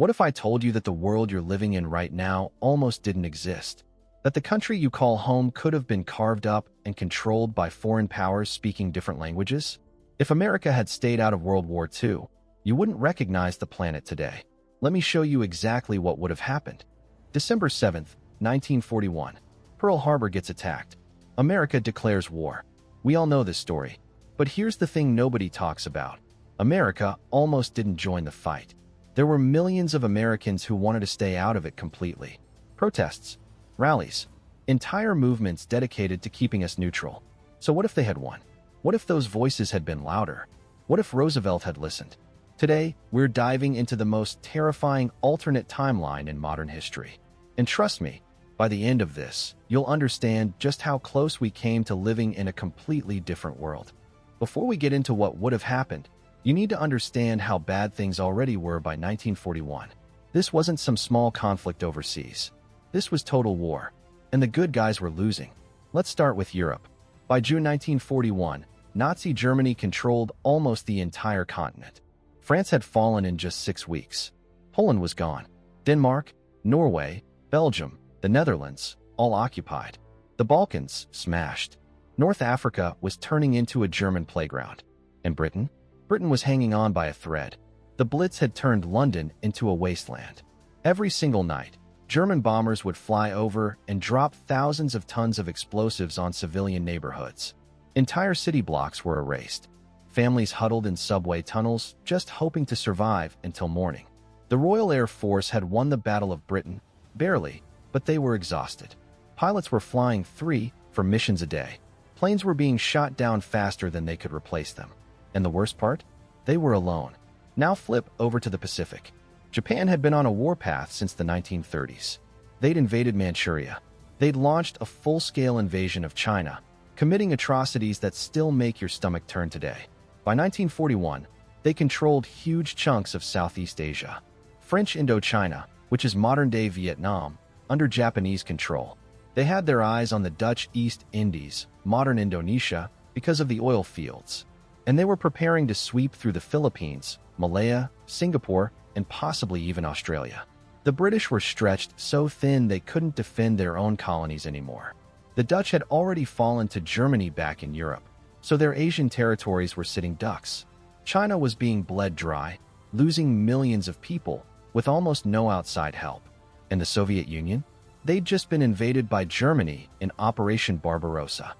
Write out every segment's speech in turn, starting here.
What if I told you that the world you're living in right now almost didn't exist? That the country you call home could have been carved up and controlled by foreign powers speaking different languages? If America had stayed out of World War II, you wouldn't recognize the planet today. Let me show you exactly what would have happened. December 7th, 1941. Pearl Harbor gets attacked. America declares war. We all know this story. But here's the thing nobody talks about. America almost didn't join the fight. There were millions of Americans who wanted to stay out of it completely. Protests, rallies, entire movements dedicated to keeping us neutral. So what if they had won? What if those voices had been louder? What if Roosevelt had listened? Today, we're diving into the most terrifying alternate timeline in modern history. And trust me, by the end of this, you'll understand just how close we came to living in a completely different world. Before we get into what would have happened, you need to understand how bad things already were by 1941. This wasn't some small conflict overseas. This was total war, and the good guys were losing. Let's start with Europe. By June 1941, Nazi Germany controlled almost the entire continent. France had fallen in just 6 weeks. Poland was gone. Denmark, Norway, Belgium, the Netherlands, all occupied. The Balkans, smashed. North Africa was turning into a German playground. And Britain? Britain was hanging on by a thread. The Blitz had turned London into a wasteland. Every single night, German bombers would fly over and drop thousands of tons of explosives on civilian neighborhoods. Entire city blocks were erased. Families huddled in subway tunnels, just hoping to survive until morning. The Royal Air Force had won the Battle of Britain, barely, but they were exhausted. Pilots were flying 3, 4 missions a day. Planes were being shot down faster than they could replace them. And the worst part? They were alone. Now flip over to the Pacific. Japan had been on a warpath since the 1930s. They'd invaded Manchuria. They'd launched a full-scale invasion of China, committing atrocities that still make your stomach turn today. By 1941, they controlled huge chunks of Southeast Asia. French Indochina, which is modern-day Vietnam, under Japanese control. They had their eyes on the Dutch East Indies, modern Indonesia, because of the oil fields. And they were preparing to sweep through the Philippines, Malaya, Singapore, and possibly even Australia. The British were stretched so thin they couldn't defend their own colonies anymore. The Dutch had already fallen to Germany back in Europe, so their Asian territories were sitting ducks. China was being bled dry, losing millions of people, with almost no outside help. And the Soviet Union? They'd just been invaded by Germany in Operation Barbarossa.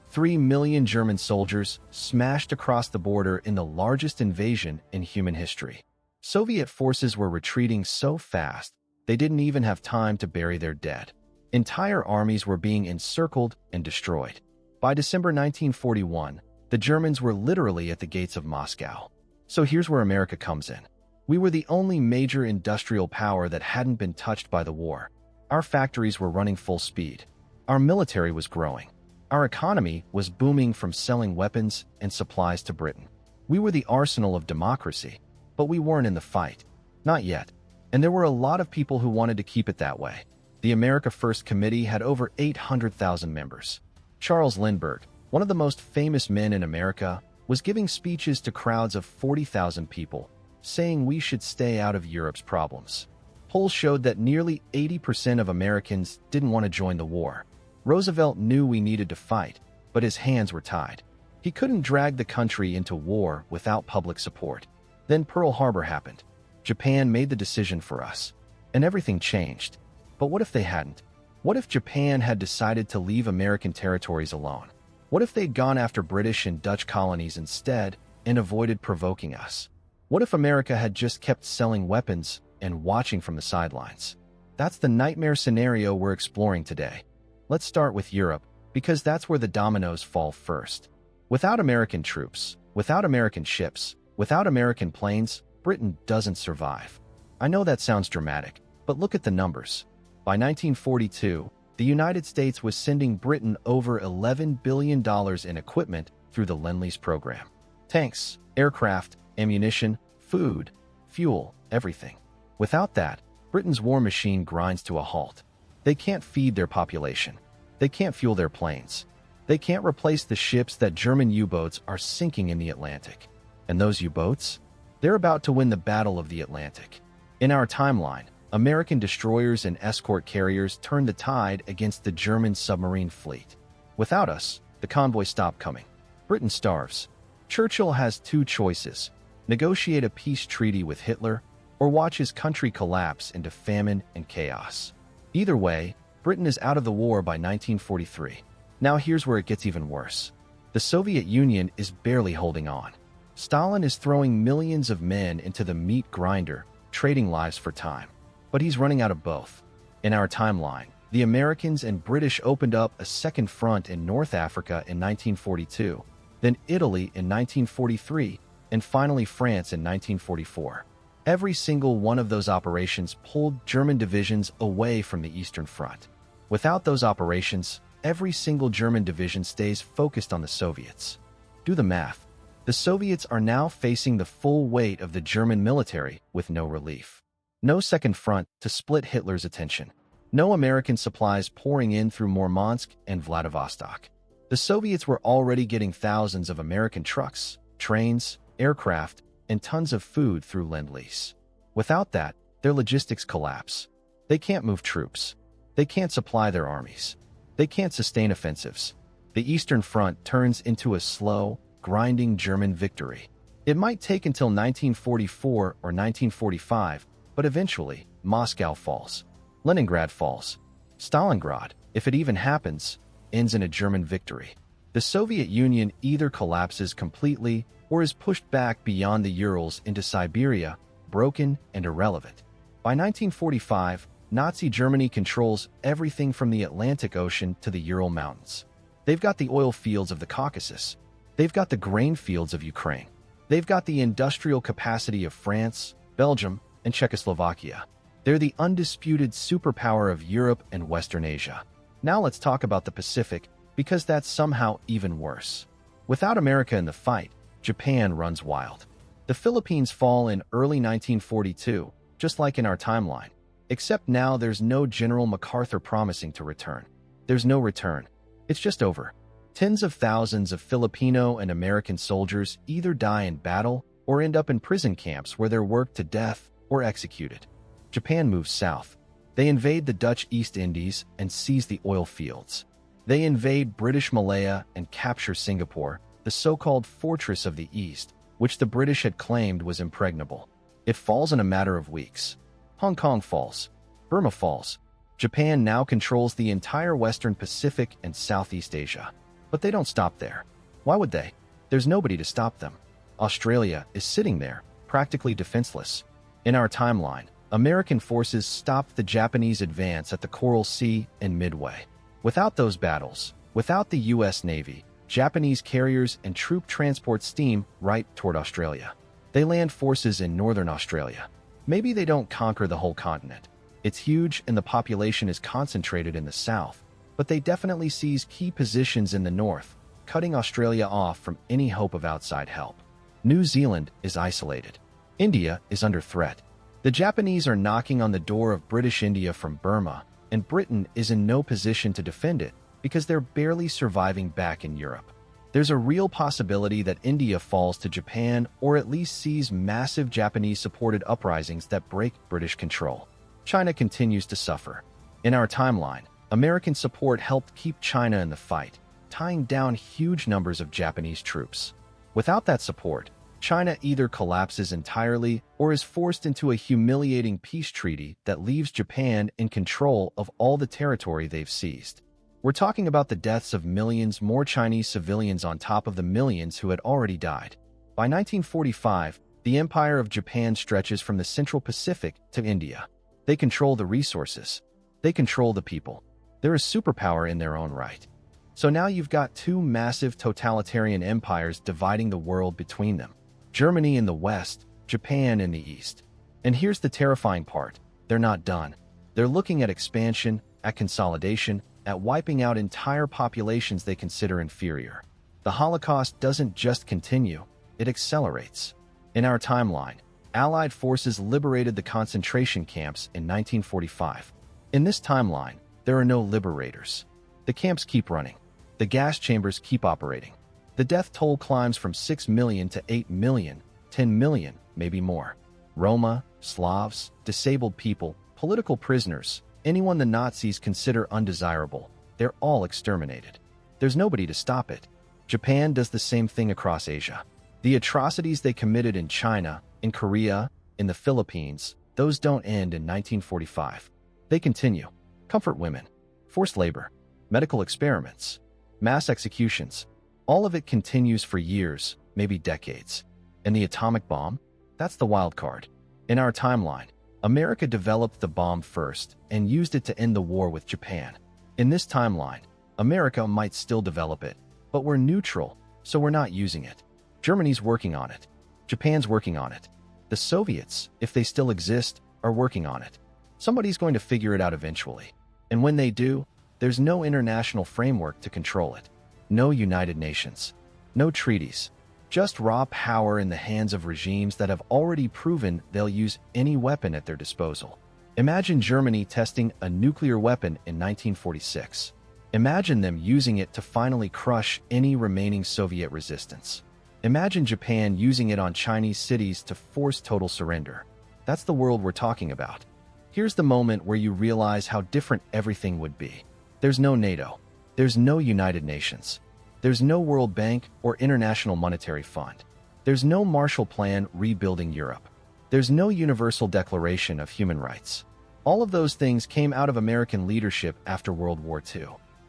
3 million German soldiers smashed across the border in the largest invasion in human history. Soviet forces were retreating so fast, they didn't even have time to bury their dead. Entire armies were being encircled and destroyed. By December 1941, the Germans were literally at the gates of Moscow. So here's where America comes in. We were the only major industrial power that hadn't been touched by the war. Our factories were running full speed. Our military was growing. Our economy was booming from selling weapons and supplies to Britain. We were the arsenal of democracy, but we weren't in the fight. Not yet. And there were a lot of people who wanted to keep it that way. The America First Committee had over 800,000 members. Charles Lindbergh, one of the most famous men in America, was giving speeches to crowds of 40,000 people, saying we should stay out of Europe's problems. Polls showed that nearly 80% of Americans didn't want to join the war. Roosevelt knew we needed to fight, but his hands were tied. He couldn't drag the country into war without public support. Then Pearl Harbor happened. Japan made the decision for us, and everything changed. But what if they hadn't? What if Japan had decided to leave American territories alone? What if they'd gone after British and Dutch colonies instead and avoided provoking us? What if America had just kept selling weapons and watching from the sidelines? That's the nightmare scenario we're exploring today. Let's start with Europe, because that's where the dominoes fall first. Without American troops, without American ships, without American planes, Britain doesn't survive. I know that sounds dramatic, but look at the numbers. By 1942, the United States was sending Britain over $11 billion in equipment through the Lend-Lease program. Tanks, aircraft, ammunition, food, fuel, everything. Without that, Britain's war machine grinds to a halt. They can't feed their population. They can't fuel their planes. They can't replace the ships that German U-boats are sinking in the Atlantic. And those U-boats? They're about to win the Battle of the Atlantic. In our timeline, American destroyers and escort carriers turned the tide against the German submarine fleet. Without us, the convoy stopped coming. Britain starves. Churchill has two choices: negotiate a peace treaty with Hitler, or watch his country collapse into famine and chaos. Either way, Britain is out of the war by 1943. Now here's where it gets even worse. The Soviet Union is barely holding on. Stalin is throwing millions of men into the meat grinder, trading lives for time. But he's running out of both. In our timeline, the Americans and British opened up a second front in North Africa in 1942, then Italy in 1943, and finally France in 1944. Every single one of those operations pulled German divisions away from the Eastern Front. Without those operations, every single German division stays focused on the Soviets. Do the math. The Soviets are now facing the full weight of the German military with no relief. No second front to split Hitler's attention. No American supplies pouring in through Murmansk and Vladivostok. The Soviets were already getting thousands of American trucks, trains, aircraft, and tons of food through Lend-Lease. Without that, their logistics collapse. They can't move troops. They can't supply their armies. They can't sustain offensives. The Eastern Front turns into a slow, grinding German victory. It might take until 1944 or 1945, but eventually, Moscow falls. Leningrad falls. Stalingrad, if it even happens, ends in a German victory. The Soviet Union either collapses completely or is pushed back beyond the Urals into Siberia, broken and irrelevant. By 1945, Nazi Germany controls everything from the Atlantic Ocean to the Ural Mountains. They've got the oil fields of the Caucasus. They've got the grain fields of Ukraine. They've got the industrial capacity of France, Belgium, and Czechoslovakia. They're the undisputed superpower of Europe and Western Asia. Now let's talk about the Pacific, because that's somehow even worse. Without America in the fight, Japan runs wild. The Philippines fall in early 1942, just like in our timeline. Except now there's no General MacArthur promising to return. There's no return. It's just over. Tens of thousands of Filipino and American soldiers either die in battle or end up in prison camps where they're worked to death or executed. Japan moves south. They invade the Dutch East Indies and seize the oil fields. They invade British Malaya and capture Singapore, the so-called Fortress of the East, which the British had claimed was impregnable. It falls in a matter of weeks. Hong Kong falls. Burma falls. Japan now controls the entire Western Pacific and Southeast Asia. But they don't stop there. Why would they? There's nobody to stop them. Australia is sitting there, practically defenseless. In our timeline, American forces stopped the Japanese advance at the Coral Sea and Midway. Without those battles, without the U.S. Navy, Japanese carriers and troop transport steam right toward Australia. They land forces in northern Australia. Maybe they don't conquer the whole continent. It's huge and the population is concentrated in the south, but they definitely seize key positions in the north, cutting Australia off from any hope of outside help. New Zealand is isolated. India is under threat. The Japanese are knocking on the door of British India from Burma, and Britain is in no position to defend it because they're barely surviving back in Europe. There's a real possibility that India falls to Japan or at least sees massive Japanese-supported uprisings that break British control. China continues to suffer. In our timeline, American support helped keep China in the fight, tying down huge numbers of Japanese troops. Without that support, China either collapses entirely or is forced into a humiliating peace treaty that leaves Japan in control of all the territory they've seized. We're talking about the deaths of millions more Chinese civilians on top of the millions who had already died. By 1945, the Empire of Japan stretches from the Central Pacific to India. They control the resources. They control the people. They're a superpower in their own right. So now you've got two massive totalitarian empires dividing the world between them. Germany in the west, Japan in the east. And here's the terrifying part. They're not done. They're looking at expansion, at consolidation, at wiping out entire populations they consider inferior. The Holocaust doesn't just continue, it accelerates. In our timeline, Allied forces liberated the concentration camps in 1945. In this timeline, there are no liberators. The camps keep running. The gas chambers keep operating. The death toll climbs from 6 million to 8 million, 10 million, maybe more. Roma, Slavs, disabled people, political prisoners, anyone the Nazis consider undesirable, they're all exterminated. There's nobody to stop it. Japan does the same thing across Asia. The atrocities they committed in China, in Korea, in the Philippines, those don't end in 1945. They continue. Comfort women, forced labor, medical experiments, mass executions. All of it continues for years, maybe decades. And the atomic bomb? That's the wild card. In our timeline, America developed the bomb first and used it to end the war with Japan. In this timeline, America might still develop it, but we're neutral, so we're not using it. Germany's working on it. Japan's working on it. The Soviets, if they still exist, are working on it. Somebody's going to figure it out eventually. And when they do, there's no international framework to control it. No United Nations. No treaties. Just raw power in the hands of regimes that have already proven they'll use any weapon at their disposal. Imagine Germany testing a nuclear weapon in 1946. Imagine them using it to finally crush any remaining Soviet resistance. Imagine Japan using it on Chinese cities to force total surrender. That's the world we're talking about. Here's the moment where you realize how different everything would be. There's no NATO. There's no United Nations. There's no World Bank or International Monetary Fund. There's no Marshall Plan rebuilding Europe. There's no Universal Declaration of Human Rights. All of those things came out of American leadership after World War II.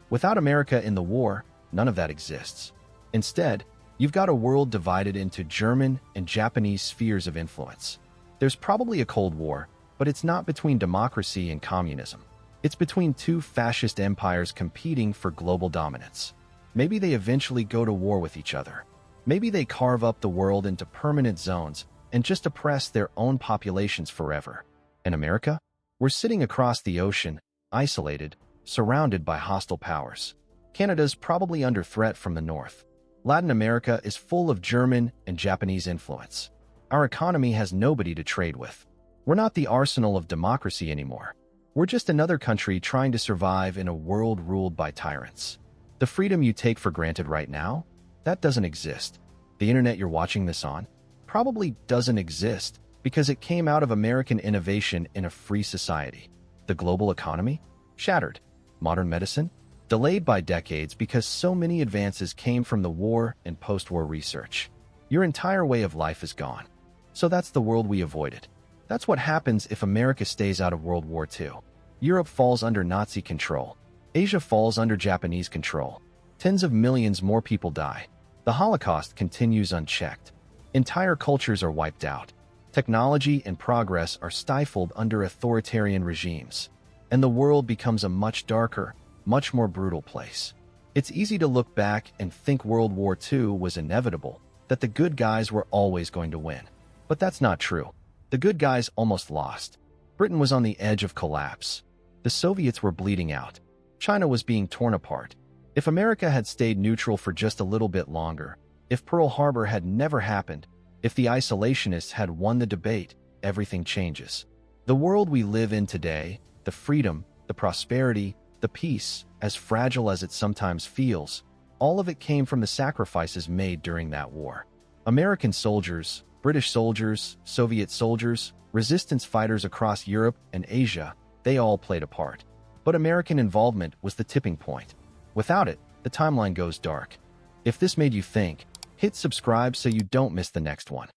Without America in the war, none of that exists. Instead, you've got a world divided into German and Japanese spheres of influence. There's probably a Cold War, but it's not between democracy and communism. It's between two fascist empires competing for global dominance. Maybe they eventually go to war with each other. Maybe they carve up the world into permanent zones and just oppress their own populations forever. In America, we're sitting across the ocean, isolated, surrounded by hostile powers. Canada's probably under threat from the north. Latin America is full of German and Japanese influence. Our economy has nobody to trade with. We're not the arsenal of democracy anymore. We're just another country trying to survive in a world ruled by tyrants. The freedom you take for granted right now, that doesn't exist. The internet you're watching this on probably doesn't exist because it came out of American innovation in a free society. The global economy? Shattered. Modern medicine? Delayed by decades because so many advances came from the war and post-war research. Your entire way of life is gone. So that's the world we avoided. That's what happens if America stays out of World War II. Europe falls under Nazi control. Asia falls under Japanese control. Tens of millions more people die. The Holocaust continues unchecked. Entire cultures are wiped out. Technology and progress are stifled under authoritarian regimes. And the world becomes a much darker, much more brutal place. It's easy to look back and think World War II was inevitable, that the good guys were always going to win. But that's not true. The good guys almost lost. Britain was on the edge of collapse. The Soviets were bleeding out. China was being torn apart. If America had stayed neutral for just a little bit longer, if Pearl Harbor had never happened, if the isolationists had won the debate, everything changes. The world we live in today, the freedom, the prosperity, the peace, as fragile as it sometimes feels, all of it came from the sacrifices made during that war. American soldiers, British soldiers, Soviet soldiers, resistance fighters across Europe and Asia, they all played a part. But American involvement was the tipping point. Without it, the timeline goes dark. If this made you think, hit subscribe so you don't miss the next one.